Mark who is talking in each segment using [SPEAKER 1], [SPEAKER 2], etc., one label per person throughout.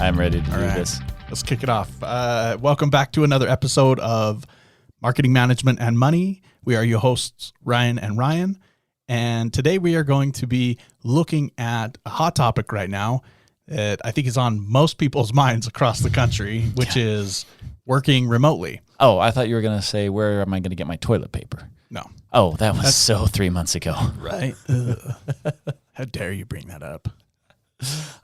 [SPEAKER 1] I'm ready to do
[SPEAKER 2] right.
[SPEAKER 1] this.
[SPEAKER 2] Let's kick it off. Welcome back to another episode of Marketing Management and Money. We are your hosts, Ryan and Ryan. And today we are going to be looking at a hot topic right now that I think is on most people's minds across the country, which is working remotely.
[SPEAKER 1] Oh, I thought you were going to say, where am I going to get my toilet paper?
[SPEAKER 2] No.
[SPEAKER 1] Oh, that's so 3 months ago.
[SPEAKER 2] Right? How dare you bring that up?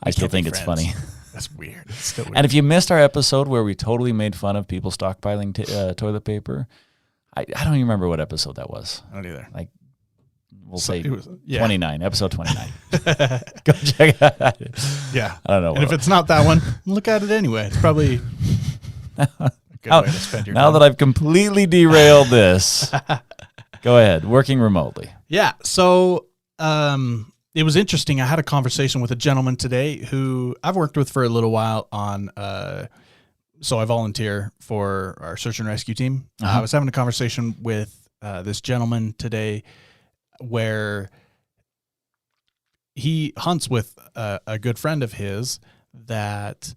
[SPEAKER 1] I still think it's funny.
[SPEAKER 2] That's weird. It's still weird.
[SPEAKER 1] And if you missed our episode where we totally made fun of people stockpiling toilet paper, I don't even remember what episode that was.
[SPEAKER 2] I don't either.
[SPEAKER 1] Like, we'll say 29, episode 29. Go check it out.
[SPEAKER 2] Yeah.
[SPEAKER 1] I don't know.
[SPEAKER 2] And if it's not that one, look at it anyway. It's probably a good way to spend your time.
[SPEAKER 1] Now that I've completely derailed this, go ahead. Working remotely.
[SPEAKER 2] Yeah. So it was interesting. I had a conversation with a gentleman today who I've worked with for a little while on, so I volunteer for our search and rescue team. I was having a conversation with this gentleman today where he hunts with a good friend of his that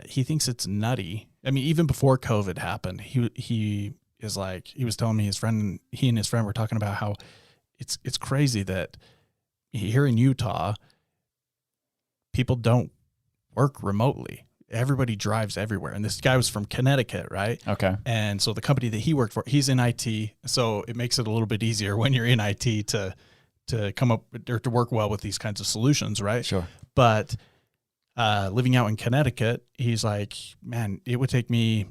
[SPEAKER 2] he thinks it's nutty. I mean, even before COVID happened, he was telling me he and his friend were talking about how it's crazy that here in Utah, people don't work remotely. Everybody drives everywhere. And this guy was from Connecticut, right?
[SPEAKER 1] Okay.
[SPEAKER 2] And so the company that he worked for, he's in IT. So it makes it a little bit easier when you're in IT to come up or to work well with these kinds of solutions, right?
[SPEAKER 1] Sure.
[SPEAKER 2] But living out in Connecticut, he's like, man, it would take me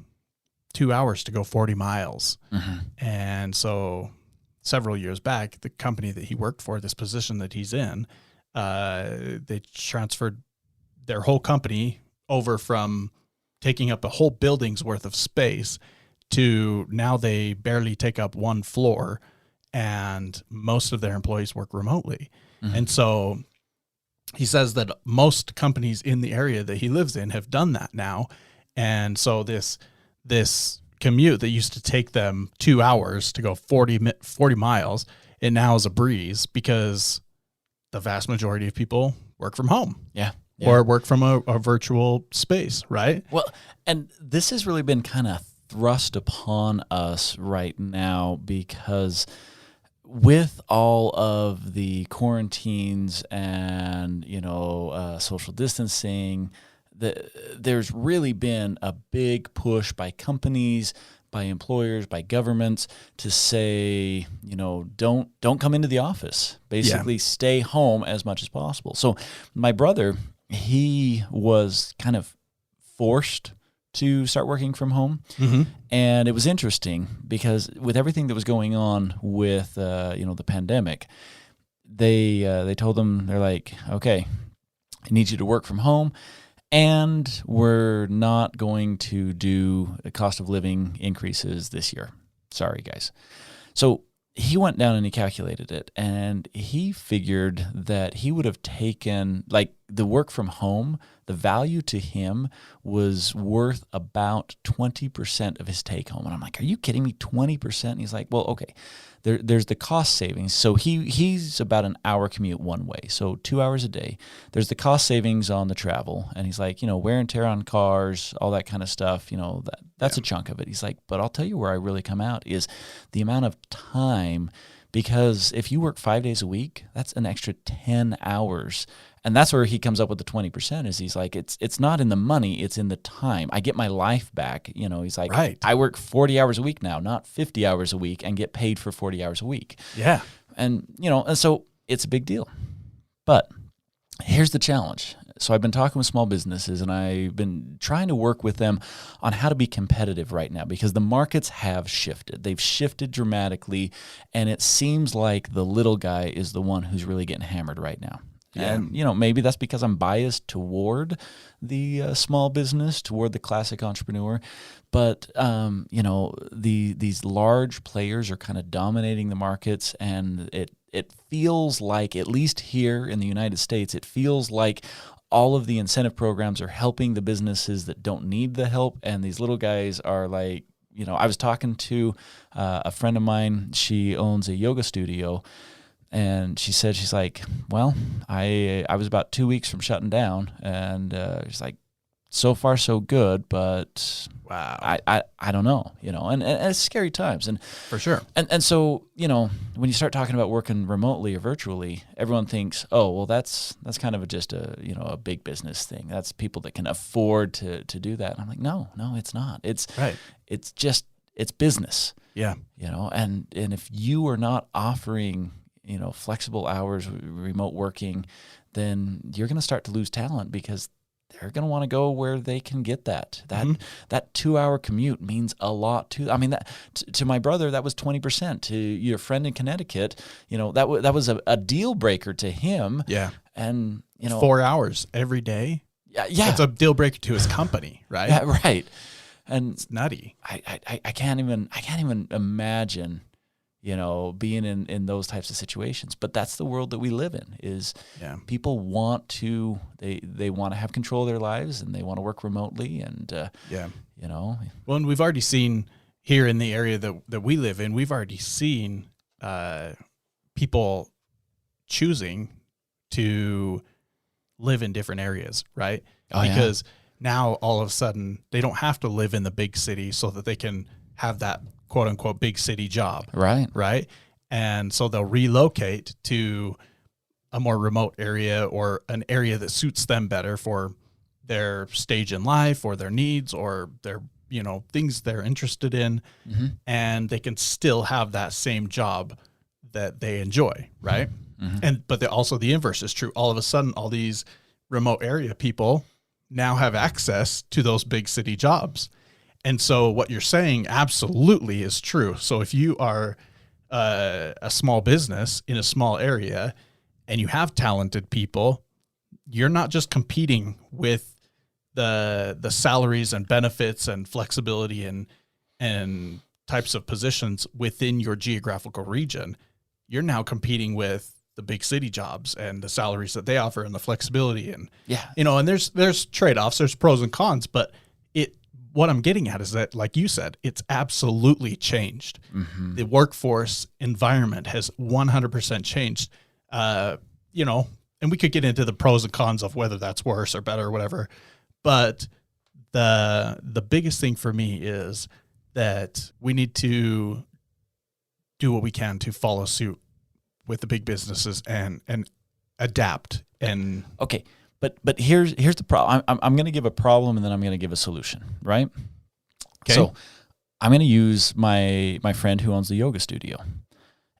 [SPEAKER 2] 2 hours to go 40 miles. Mm-hmm. And so several years back, the company that he worked for, this position that he's in, they transferred their whole company over from taking up a whole building's worth of space to now they barely take up one floor and most of their employees work remotely. Mm-hmm. And so he says that most companies in the area that he lives in have done that now. And so this commute that used to take them 2 hours to go 40 miles, it now is a breeze because the vast majority of people work from home.
[SPEAKER 1] Yeah.
[SPEAKER 2] Or work from a virtual space, right?
[SPEAKER 1] Well, and this has really been kind of thrust upon us right now because with all of the quarantines and, social distancing, there's really been a big push by companies, by employers, by governments to say, don't come into the office. Basically, stay home as much as possible. So my brother, he was kind of forced to start working from home. Mm-hmm. And it was interesting because with everything that was going on with, the pandemic, they told him, they're like, okay, I need you to work from home. And we're not going to do the cost of living increases this year. Sorry, guys. So he went down and he calculated it, and he figured that he would have taken, like, the work from home, the value to him was worth about 20% of his take home. And I'm like, are you kidding me? 20%? And he's like, well, okay, there's the cost savings. So he's about an hour commute one way, so 2 hours a day. There's the cost savings on the travel. And he's like, wear and tear on cars, all that kind of stuff, that's a chunk of it. He's like, but I'll tell you where I really come out is the amount of time, because if you work 5 days a week, that's an extra 10 hours. And that's where he comes up with the 20% is he's like, it's not in the money, it's in the time. I get my life back. He's like, right. I work 40 hours a week now, not 50 hours a week, and get paid for 40 hours a week.
[SPEAKER 2] Yeah.
[SPEAKER 1] And, and so it's a big deal. But here's the challenge. So I've been talking with small businesses, and I've been trying to work with them on how to be competitive right now because the markets have shifted. They've shifted dramatically, and it seems like the little guy is the one who's really getting hammered right now. Yeah. And, maybe that's because I'm biased toward the small business, toward the classic entrepreneur. But, these large players are kind of dominating the markets, and it feels like, at least here in the United States, it feels like all of the incentive programs are helping the businesses that don't need the help, and these little guys are like, I was talking to a friend of mine. She owns a yoga studio. And she said, she's like, well, I was about 2 weeks from shutting down. And she's like, so far so good, but
[SPEAKER 2] Wow.
[SPEAKER 1] I don't know, and it's scary times. And
[SPEAKER 2] For sure.
[SPEAKER 1] And so, when you start talking about working remotely or virtually, everyone thinks, oh, well, that's kind of just a big business thing. That's people that can afford to do that. And I'm like, no, it's not. It's
[SPEAKER 2] Right.
[SPEAKER 1] it's business,
[SPEAKER 2] Yeah.
[SPEAKER 1] and if you are not offering, flexible hours, remote working, then you're going to start to lose talent because they're going to want to go where they can get that. That 2-hour commute means a lot to. I mean, that to my brother, that was 20%. To your friend in Connecticut, that was a deal breaker to him.
[SPEAKER 2] Yeah.
[SPEAKER 1] And
[SPEAKER 2] 4 hours every day.
[SPEAKER 1] yeah,
[SPEAKER 2] That's a deal breaker to his company, right?
[SPEAKER 1] yeah, right. And
[SPEAKER 2] It's nutty.
[SPEAKER 1] I can't even imagine, being in those types of situations. But that's the world that we live in. Is people want to they want to have control of their lives, and they want to work remotely, and
[SPEAKER 2] Well, and we've already seen here in the area that we live in, we've already seen people choosing to live in different areas, right? Because now all of a sudden they don't have to live in the big city so that they can have that quote unquote big city job. Right. And so they'll relocate to a more remote area or an area that suits them better for their stage in life or their needs or their, things they're interested in.
[SPEAKER 1] Mm-hmm.
[SPEAKER 2] And they can still have that same job that they enjoy. Right.
[SPEAKER 1] Mm-hmm.
[SPEAKER 2] But also the inverse is true. All of a sudden, all these remote area people now have access to those big city jobs. And so what you're saying absolutely is true. So if you are a small business in a small area and you have talented people, you're not just competing with the salaries and benefits and flexibility and types of positions within your geographical region. You're now competing with the big city jobs and the salaries that they offer and the flexibility and and there's trade-offs, there's pros and cons, but what I'm getting at is that, like you said, it's absolutely changed.
[SPEAKER 1] Mm-hmm.
[SPEAKER 2] The workforce environment has 100% changed. And we could get into the pros and cons of whether that's worse or better or whatever. But the biggest thing for me is that we need to do what we can to follow suit with the big businesses and adapt. And
[SPEAKER 1] okay. But here's the problem. I'm going to give a problem and then I'm going to give a solution, right?
[SPEAKER 2] Okay.
[SPEAKER 1] So I'm going to use my friend who owns the yoga studio.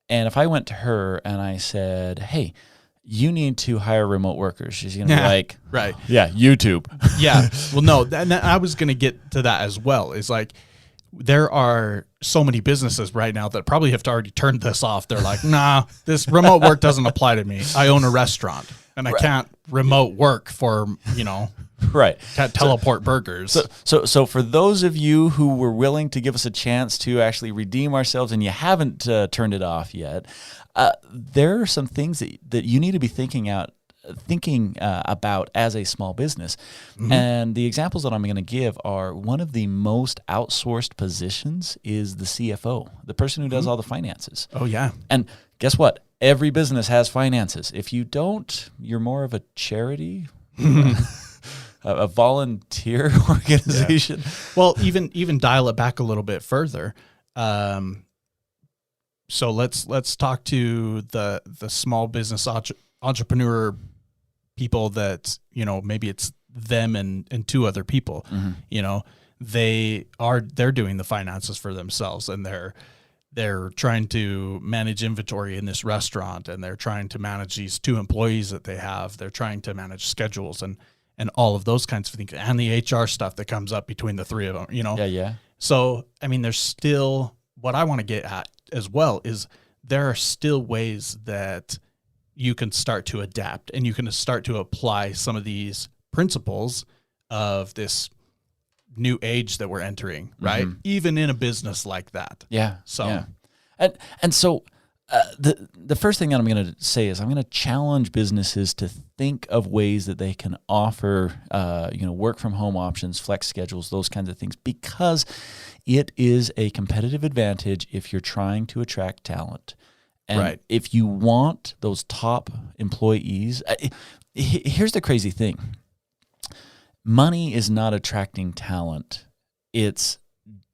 [SPEAKER 1] And if I went to her and I said, hey, you need to hire remote workers, she's going to be like,
[SPEAKER 2] right.
[SPEAKER 1] Yeah, YouTube.
[SPEAKER 2] Yeah. Well, no, and I was going to get to that as well. It's like there are so many businesses right now that probably have already turned this off. They're like, nah, this remote work doesn't apply to me. I own a restaurant. And I can't remote work for,
[SPEAKER 1] right.
[SPEAKER 2] Can't teleport burgers.
[SPEAKER 1] So for those of you who were willing to give us a chance to actually redeem ourselves and you haven't turned it off yet, there are some things that you need to be thinking about as a small business. Mm-hmm. And the examples that I'm going to give are one of the most outsourced positions is the CFO, the person who does all the finances.
[SPEAKER 2] Oh, yeah.
[SPEAKER 1] And guess what? Every business has finances. If you don't, you're more of a charity, a volunteer organization.
[SPEAKER 2] Yeah. Well, even dial it back a little bit further. So let's talk to the small business entrepreneur people that, maybe it's them and two other people. Mm-hmm. They're doing the finances for themselves, and they're trying to manage inventory in this restaurant, and they're trying to manage these 2 employees that they have. They're trying to manage schedules and all of those kinds of things, and the HR stuff that comes up between the 3 of them,
[SPEAKER 1] Yeah.
[SPEAKER 2] So, I mean, there's still, what I want to get at as well is there are still ways that you can start to adapt and you can start to apply some of these principles of this new age that we're entering, right? Mm-hmm. Even in a business like that.
[SPEAKER 1] Yeah.
[SPEAKER 2] So,
[SPEAKER 1] yeah. And so the first thing that I'm going to say is I'm going to challenge businesses to think of ways that they can offer, work from home options, flex schedules, those kinds of things, because it is a competitive advantage if you're trying to attract talent. And if you want those top employees, here's the crazy thing. money is not attracting talent. It's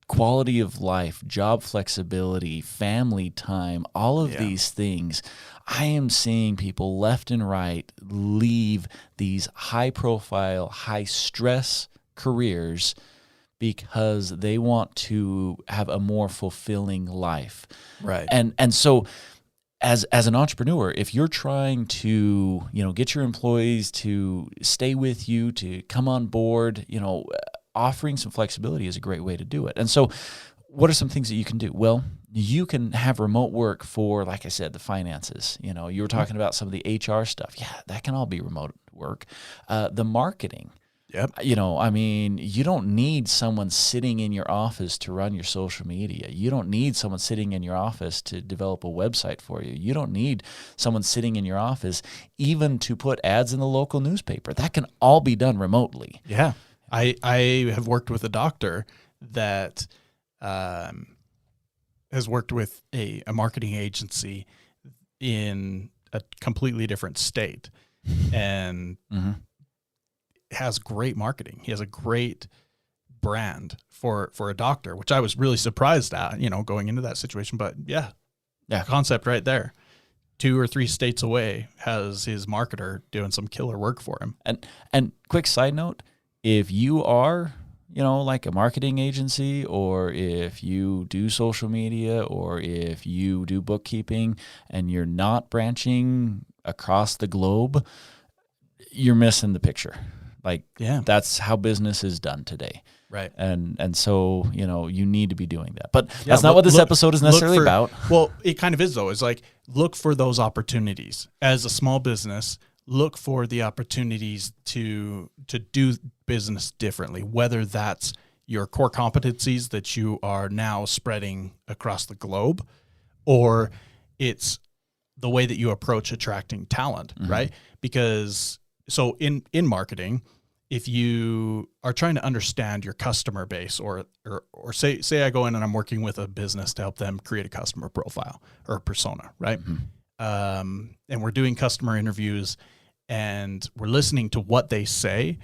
[SPEAKER 1] quality of life, job flexibility, family time, all of these things. I am seeing people left and right leave these high-profile, high-stress careers because they want to have a more fulfilling life.
[SPEAKER 2] Right.
[SPEAKER 1] And so as an entrepreneur, if you're trying to, get your employees to stay with you, to come on board, offering some flexibility is a great way to do it. And so what are some things that you can do? Well, you can have remote work for, like I said, the finances. You were talking about some of the HR stuff. Yeah, that can all be remote work. The marketing.
[SPEAKER 2] Yep.
[SPEAKER 1] You don't need someone sitting in your office to run your social media. You don't need someone sitting in your office to develop a website for you. You don't need someone sitting in your office even to put ads in the local newspaper. That can all be done remotely.
[SPEAKER 2] Yeah. I have worked with a doctor that has worked with a marketing agency in a completely different state and has great marketing. He has a great brand for a doctor, which I was really surprised at, going into that situation. But yeah, concept right there. 2 or 3 states away has his marketer doing some killer work for him.
[SPEAKER 1] And quick side note, if you are, like a marketing agency, or if you do social media, or if you do bookkeeping and you're not branching across the globe, you're missing the picture. That's how business is done today.
[SPEAKER 2] Right.
[SPEAKER 1] And so, you need to be doing that. But that's not what this episode is necessarily about.
[SPEAKER 2] Well, it kind of is, though. It's like, look for those opportunities. As a small business, look for the opportunities to do business differently, whether that's your core competencies that you are now spreading across the globe, or it's the way that you approach attracting talent, right? Because so in marketing, if you are trying to understand your customer base, or say I go in and I'm working with a business to help them create a customer profile or a persona, right? And we're doing customer interviews and we're listening to what they say.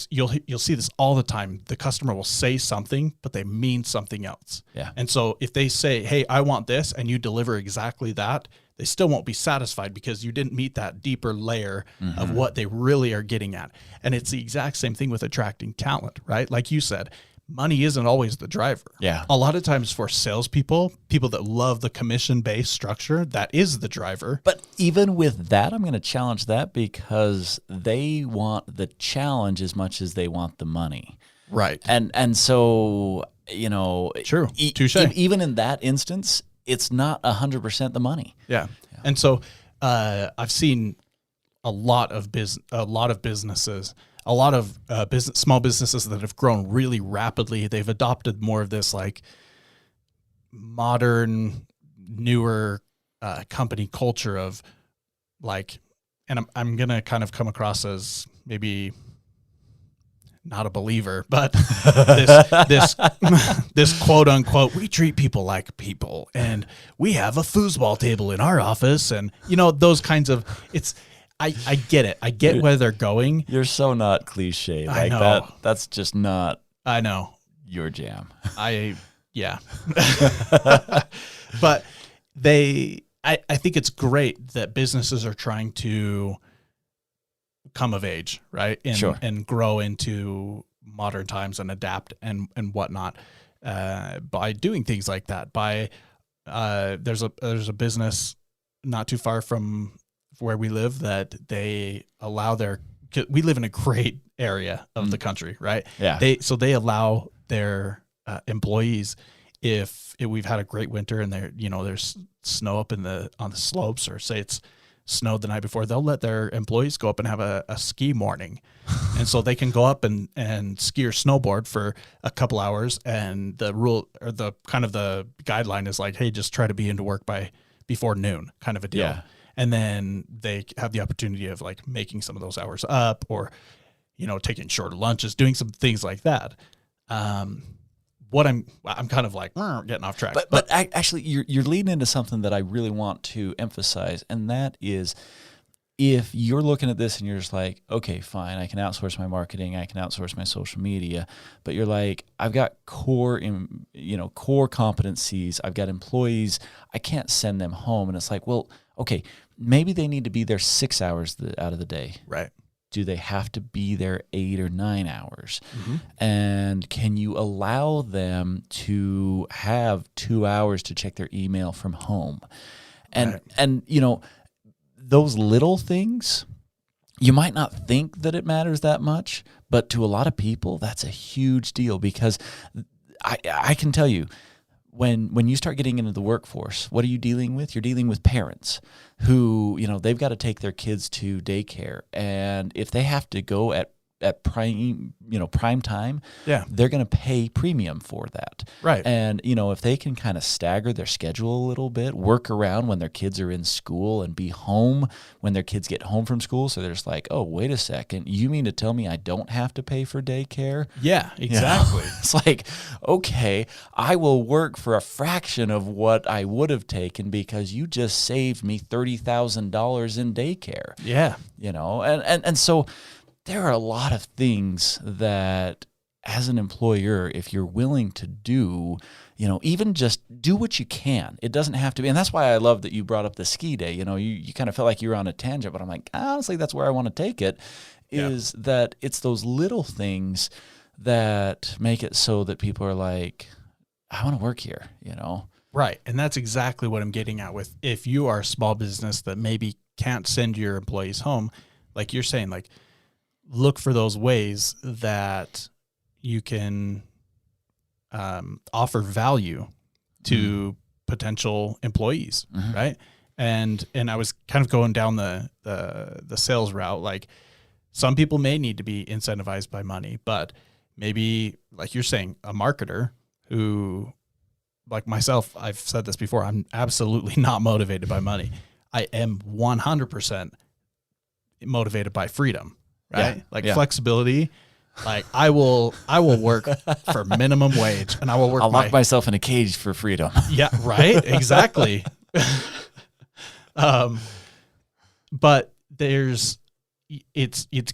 [SPEAKER 2] You'll see this all the time. The customer will say something, but they mean something else.
[SPEAKER 1] Yeah.
[SPEAKER 2] And so if they say, "Hey, I want this," and you deliver exactly that, they still won't be satisfied because you didn't meet that deeper layer of what they really are getting at. And it's the exact same thing with attracting talent, right? Like you said, money isn't always the driver.
[SPEAKER 1] Yeah.
[SPEAKER 2] A lot of times for salespeople, people that love the commission-based structure, that is the driver.
[SPEAKER 1] But even with that, I'm going to challenge that, because they want the challenge as much as they want the money.
[SPEAKER 2] Right.
[SPEAKER 1] And so,
[SPEAKER 2] True. Touche.
[SPEAKER 1] Even in that instance, it's not 100% the money.
[SPEAKER 2] Yeah. And so I've seen a lot of businesses, a lot of small businesses that have grown really rapidly. They've adopted more of this like modern, newer company culture of like, and I'm going to kind of come across as maybe not a believer, but this quote unquote, we treat people like people, and we have a foosball table in our office, and those kinds of, I get it. I get where they're going.
[SPEAKER 1] You're so not cliche.
[SPEAKER 2] I know.
[SPEAKER 1] That's just not
[SPEAKER 2] I know.
[SPEAKER 1] your jam.
[SPEAKER 2] Yeah. But I think it's great that businesses are trying to come of age, right? And grow into modern times and adapt and whatnot by doing things like that. There's a business not too far from where we live that they allow we live in a great area of the country, right?
[SPEAKER 1] Yeah.
[SPEAKER 2] They allow employees, if we've had a great winter and there's snow up on the slopes, or say it's snowed the night before, they'll let their employees go up and have a ski morning. And so they can go up and ski or snowboard for a couple hours. And the rule, or the kind of the guideline is like, hey, just try to be into work before noon, kind of a deal.
[SPEAKER 1] Yeah.
[SPEAKER 2] And then they have the opportunity of like making some of those hours up, or, taking shorter lunches, doing some things like that. What I'm kind of like getting off track.
[SPEAKER 1] But actually, you're leading into something that I really want to emphasize, and that is if you're looking at this and you're just like, okay, fine, I can outsource my marketing, I can outsource my social media, but you're like, I've got core competencies, I've got employees, I can't send them home. And it's like, well, okay, maybe they need to be there 6 hours out of the day.
[SPEAKER 2] Right.
[SPEAKER 1] Do they have to be there 8 or 9 hours? And can you allow them to have 2 hours to check their email from home? And those little things, you might not think that it matters that much, but to a lot of people, that's a huge deal, because I can tell you, when you start getting into the workforce, what are you dealing with? You're dealing with parents who, they've got to take their kids to daycare. And if they have to go at prime time, they're going to pay premium for that.
[SPEAKER 2] Right.
[SPEAKER 1] And, if they can kind of stagger their schedule a little bit, work around when their kids are in school and be home when their kids get home from school. So they're just like, oh, wait a second. You mean to tell me I don't have to pay for daycare?
[SPEAKER 2] Yeah, exactly.
[SPEAKER 1] It's like, okay, I will work for a fraction of what I would have taken because you just saved me $30,000 in daycare.
[SPEAKER 2] Yeah.
[SPEAKER 1] And so there are a lot of things that, as an employer, if you're willing to do, even just do what you can. It doesn't have to be. And that's why I love that you brought up the ski day. You kind of felt like you were on a tangent, but I'm like, honestly, that's where I want to take it, is that it's those little things that make it so that people are like, I want to work here,
[SPEAKER 2] Right. And that's exactly what I'm getting at with, if you are a small business that maybe can't send your employees home, like you're saying, like, look for those ways that you can offer value to potential employees, right? And I was kind of going down the sales route. Like, some people may need to be incentivized by money, but maybe, like you're saying, a marketer who, like myself, I've said this before, I'm absolutely not motivated by money. I am 100% motivated by freedom. Right? Flexibility. Like, I will work for minimum wage, and I will work.
[SPEAKER 1] I'll lock myself in a cage for freedom.
[SPEAKER 2] Yeah. Right. Exactly. But it's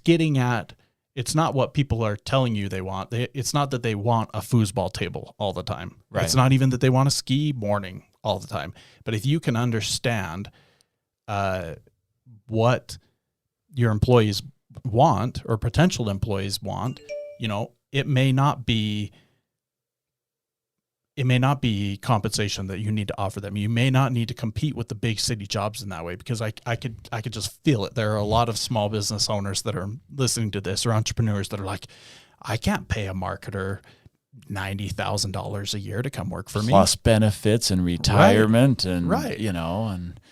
[SPEAKER 2] getting at, it's not what people are telling you they want. It's not that they want a foosball table all the time. Right. It's not even that they want a ski morning all the time. But if you can understand what your employees want, or potential employees want, it may not be compensation that you need to offer them. You may not need to compete with the big city jobs in that way, because I could just feel it. There are a lot of small business owners that are listening to this, or entrepreneurs that are like, I can't pay a marketer $90,000 a year to come work for me,
[SPEAKER 1] plus benefits and retirement, and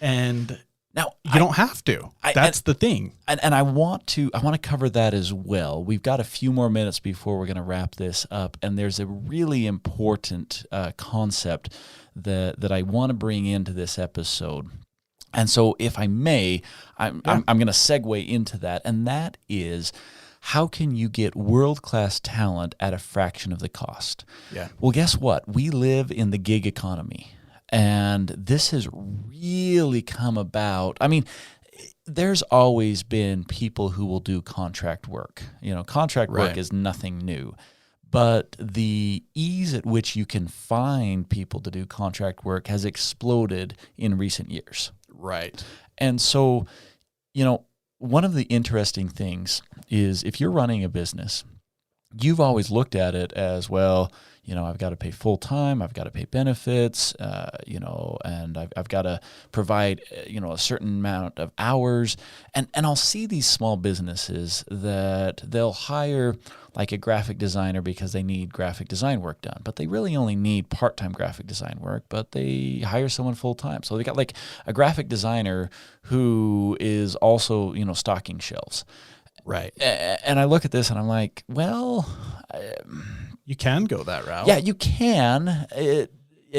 [SPEAKER 2] and now, you don't have to. That's the thing.
[SPEAKER 1] And I want to cover that as well. We've got a few more minutes before we're going to wrap this up, and there's a really important concept that I want to bring into this episode. And so, if I may, I'm going to segue into that, and that is, how can you get world-class talent at a fraction of the cost?
[SPEAKER 2] Yeah.
[SPEAKER 1] Well, guess what? We live in the gig economy. And this has really come about. I mean, there's always been people who will do contract work. Contract work is nothing new. But the ease at which you can find people to do contract work has exploded in recent years.
[SPEAKER 2] Right.
[SPEAKER 1] And so, one of the interesting things is, if you're running a business, you've always looked at it as, well, I've got to pay full time, I've got to pay benefits, and I've got to provide, a certain amount of hours. And I'll see these small businesses that they'll hire like a graphic designer because they need graphic design work done, but they really only need part-time graphic design work, but they hire someone full time. So they got like a graphic designer who is also, stocking shelves.
[SPEAKER 2] Right.
[SPEAKER 1] And I look at this and I'm like, well,
[SPEAKER 2] you can go that route.
[SPEAKER 1] Yeah, you can.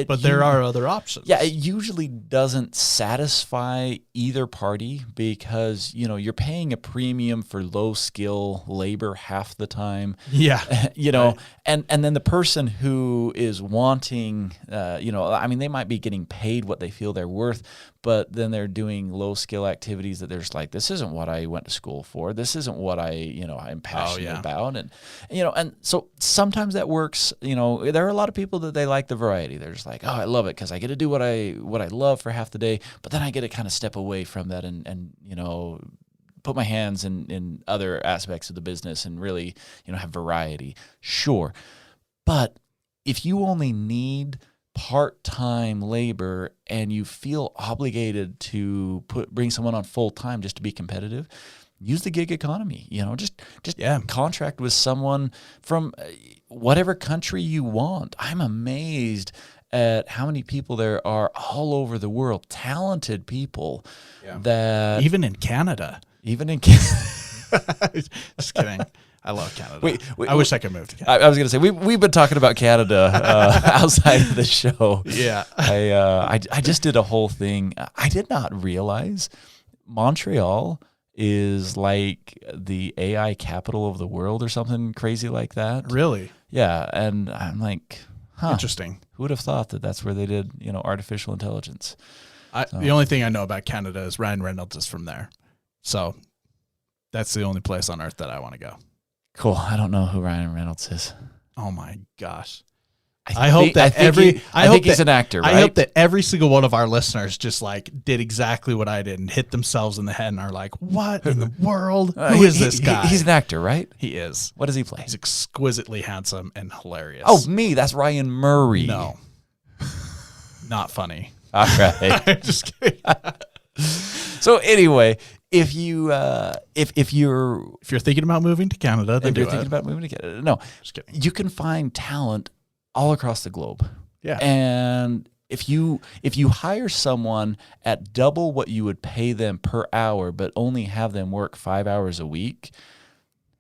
[SPEAKER 2] But there are other options.
[SPEAKER 1] Yeah, it usually doesn't satisfy either party because, you're paying a premium for low skill labor half the time.
[SPEAKER 2] Yeah.
[SPEAKER 1] Right. And then the person who is wanting, they might be getting paid what they feel they're worth, but then they're doing low skill activities that they're just like, this isn't what I went to school for. This isn't what I'm passionate about. And so sometimes that works. There are a lot of people that they like the variety. They're just like, oh, I love it because I get to do what I love for half the day, but then I get to kind of step away from that and put my hands in other aspects of the business and really, have variety. Sure. But if you only need part-time labor and you feel obligated to bring someone on full-time just to be competitive, use the gig economy. Just contract with someone from whatever country you want. I'm amazed at how many people there are all over the world, talented people that
[SPEAKER 2] even in Canada. Just kidding. I love Canada. I wish I could move to Canada.
[SPEAKER 1] I was going to say we've been talking about Canada outside of the show.
[SPEAKER 2] Yeah.
[SPEAKER 1] I just did a whole thing. I did not realize Montreal is like the AI capital of the world or something crazy like that.
[SPEAKER 2] Really?
[SPEAKER 1] Yeah, and I'm like,
[SPEAKER 2] interesting.
[SPEAKER 1] Who would have thought that that's where they did, artificial intelligence?
[SPEAKER 2] The only thing I know about Canada is Ryan Reynolds is from there. So that's the only place on earth that I want to go.
[SPEAKER 1] Cool. I don't know who Ryan Reynolds is.
[SPEAKER 2] Oh my gosh.
[SPEAKER 1] I hope he's an actor, right?
[SPEAKER 2] I hope that every single one of our listeners just did exactly what I did and hit themselves in the head and are like, what in the world? Who is this guy?
[SPEAKER 1] He's an actor, right?
[SPEAKER 2] He is.
[SPEAKER 1] What does he play?
[SPEAKER 2] He's exquisitely handsome and hilarious.
[SPEAKER 1] Oh, me. That's Ryan Murray.
[SPEAKER 2] No. Not funny.
[SPEAKER 1] All right.
[SPEAKER 2] I'm just kidding.
[SPEAKER 1] So anyway, if you're
[SPEAKER 2] thinking about moving to Canada, then
[SPEAKER 1] thinking about moving to Canada, no,
[SPEAKER 2] just kidding.
[SPEAKER 1] You can find talent all across the globe.
[SPEAKER 2] Yeah.
[SPEAKER 1] And if you hire someone at double what you would pay them per hour, but only have them work 5 hours a week,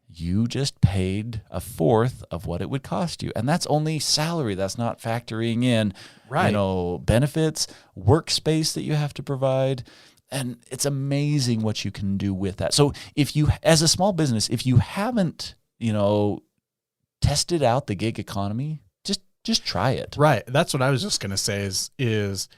[SPEAKER 1] you just paid a fourth of what it would cost you. And that's only salary. That's not factoring in, benefits, workspace that you have to provide. And it's amazing what you can do with that. So if you, as a small business, if you haven't, tested out the gig economy, just try it.
[SPEAKER 2] Right. That's what I was just going to say is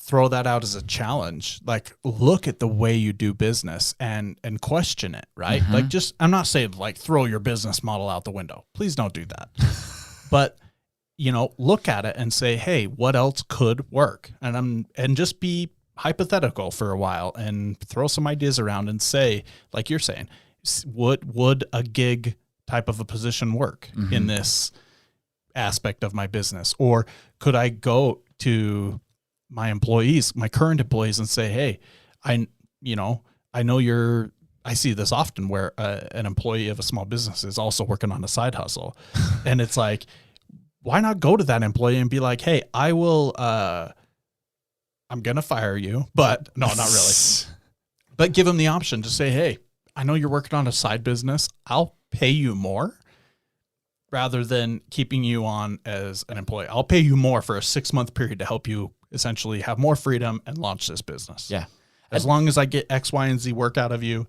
[SPEAKER 2] throw that out as a challenge. Like, look at the way you do business and question it, right? Mm-hmm. I'm not saying throw your business model out the window. Please don't do that. But, look at it and say, hey, what else could work? And just be hypothetical for a while and throw some ideas around and say, like you're saying, would a gig type of a position work in this aspect of my business? Or could I go to my employees, my current employees, and say, hey, I know I see this often where an employee of a small business is also working on a side hustle. And it's like, why not go to that employee and be like, hey, I will, I'm going to fire you, but no, not really. But give them the option to say, hey, I know you're working on a side business. I'll pay you more rather than keeping you on as an employee. I'll pay you more for a 6-month period to help you essentially have more freedom and launch this business.
[SPEAKER 1] Yeah.
[SPEAKER 2] As long as I get X, Y, and Z work out of you,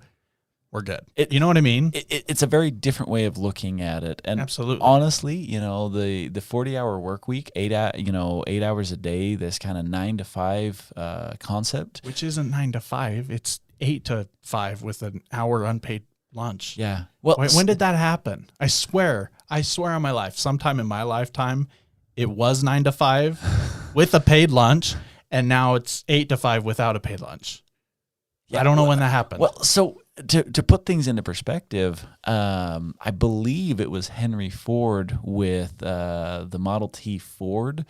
[SPEAKER 2] we're good. You know what I mean?
[SPEAKER 1] It's a very different way of looking at it. And
[SPEAKER 2] absolutely,
[SPEAKER 1] honestly, the 40-hour work week, 8 hours a day, this kind of 9 to 5 concept,
[SPEAKER 2] which isn't 9 to 5, it's 8 to 5 with an hour unpaid lunch.
[SPEAKER 1] Yeah. Well,
[SPEAKER 2] when did that happen? I swear on my life, sometime in my lifetime, it was 9 to 5 with a paid lunch, and now it's 8 to 5 without a paid lunch. Yeah, I don't know when that happened.
[SPEAKER 1] Well, so to put things into perspective, I believe it was Henry Ford with the Model T Ford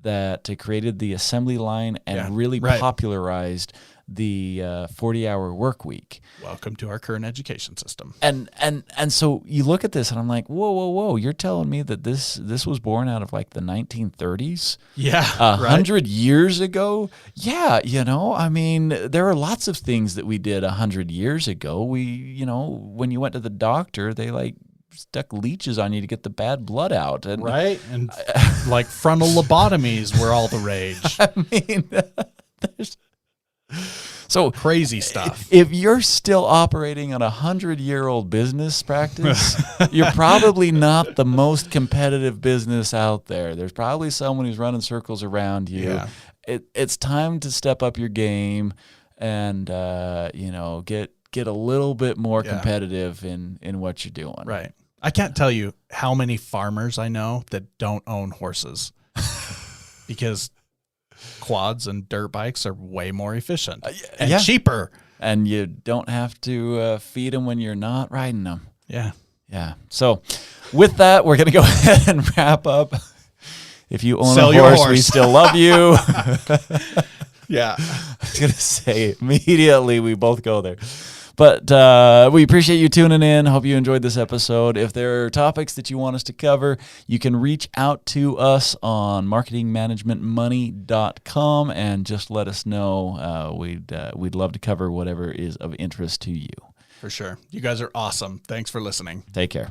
[SPEAKER 1] that created the assembly line and really popularized the 40-hour work week.
[SPEAKER 2] Welcome to our current education system.
[SPEAKER 1] And so you look at this and I'm like, whoa, you're telling me that this was born out of like the 1930s?
[SPEAKER 2] Yeah.
[SPEAKER 1] 100 years ago? Yeah, I mean, there are lots of things that we did 100 years ago. We, when you went to the doctor, they stuck leeches on you to get the bad blood out. And
[SPEAKER 2] Right? And like frontal lobotomies were all the rage.
[SPEAKER 1] I mean, there's so
[SPEAKER 2] Crazy stuff.
[SPEAKER 1] if you're still operating on 100-year-old business practice, you're probably not the most competitive business out there. There's probably someone who's running circles around you.
[SPEAKER 2] Yeah.
[SPEAKER 1] It's time to step up your game and get a little bit more competitive in what you're doing.
[SPEAKER 2] Right. I can't tell you how many farmers I know that don't own horses because quads and dirt bikes are way more efficient and cheaper.
[SPEAKER 1] And you don't have to feed them when you're not riding them.
[SPEAKER 2] Yeah.
[SPEAKER 1] Yeah. So with that, we're going to go ahead and wrap up. If you own
[SPEAKER 2] Sell
[SPEAKER 1] a
[SPEAKER 2] your
[SPEAKER 1] horse,
[SPEAKER 2] horse.
[SPEAKER 1] we still love you.
[SPEAKER 2] Yeah.
[SPEAKER 1] I was going to say immediately we both go there. But we appreciate you tuning in. Hope you enjoyed this episode. If there are topics that you want us to cover, you can reach out to us on marketingmanagementmoney.com and just let us know. We'd love to cover whatever is of interest to you.
[SPEAKER 2] For sure. You guys are awesome. Thanks for listening.
[SPEAKER 1] Take care.